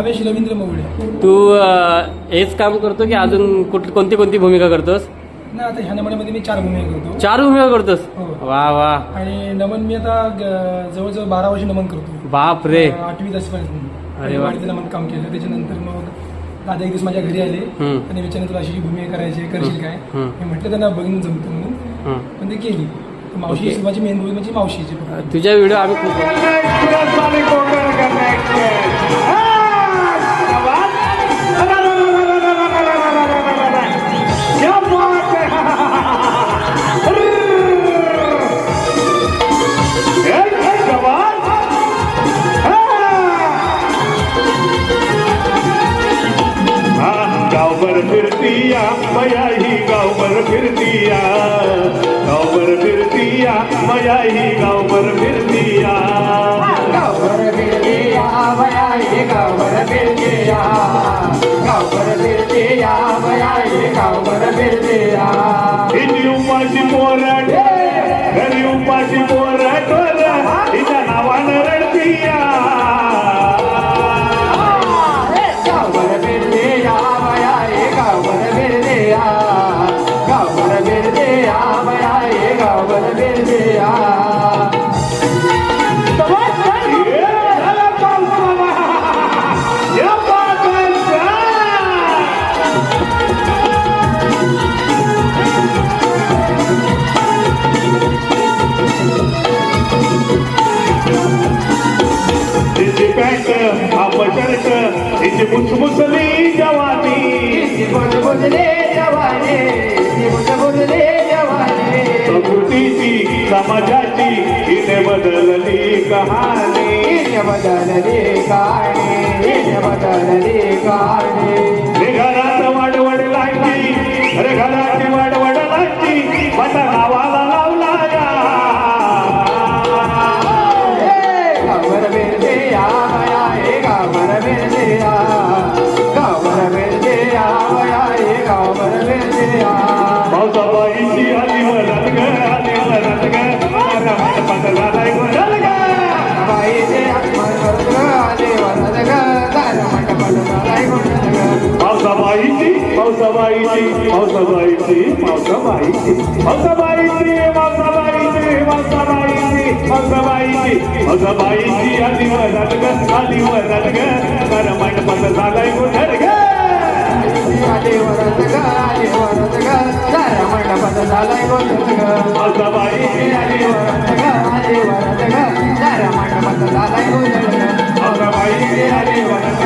भावेश रवींद्र मवळे. तू हेच काम करतो की अजून कोणती कोणती भूमिका करतोस? नाही, आता ह्या नमनमध्ये मी 4 भूमिका करतो. 4 भूमिका करतोस? हो. वा वा. आणि नमन मी आता जवळजवळ 12 वर्ष नमन करतो. बाप रे. 8वी 10वी अरे वा. नमन काम केलं. त्याच्यानंतर मग दादा एक दिवस माझ्या घरी आले आणि विचारले तुला अशी भूमिका करायची, करशील काय? मी म्हटलं त्यांना बघून जमतं म्हणून, पण ते केली. मावशी माझी मेन भूमिका म्हणजे मावशीची. तुझ्या व्हिडिओ आम्ही खूप गावभर फिरतीया मया ही गावभर फिरतीया, गावभर फिरतीया मया ही गावभर फिरतीया, गावभर फिरतीया मया ही गावभर फिरतीया, गावभर फिरतीया मया ही गावभर फिरतीया. हिची उपाशी पोरट घरी उपाशी पोरट हिच्या नावानं रडतीया, गावभर फिरतीया मया ही गावभर फिरतीया, गावभर फिरतीया मया ही गावभर फिरतीया. तिची पॅन्ट हाफ शर्ट हिची मुसमुसली जवानी, बुजले जवानी, बुजले जवानी. प्रकृतीची समाजाची हिने बदलली कहाणी, हिने बदलली कहाणी, हिने बदलली कहाणी. रे घरात वाडवड लागली, रे घराची वाडवड लागली, माझा नावाला लावला या, गावभर फिरतीया मया ही गावभर फिरतीया, गावभर फिरतीया मया ही गावभर फिरतीया. पावसाबाईची आली वरात ग, आली वरात ग, माझा मंडपात झालाय गोंधळ ग, बाईचे आत्मन वरद ग, आले वरद ग, दार मंडपात झालाय गोंधळ ग. पावसाबाईची पावसाबाईची पावसाबाईची पावसाबाईची पावसाबाईची पावसाबाईची पावसाबाईची पावसाबाईची पावसाबाईची आली वरात ग, आली वरात ग, माझा मंडपात झालाय गोंधळ ग, आले वरद ग, आले वरद ग, दार मंडपात झालाय गोंधळ ग. पावसाबाईची आले वरद ग, आले वरद ग, दार मंडपात झालाय गोंधळ ग. पावसाबाईची आली वरात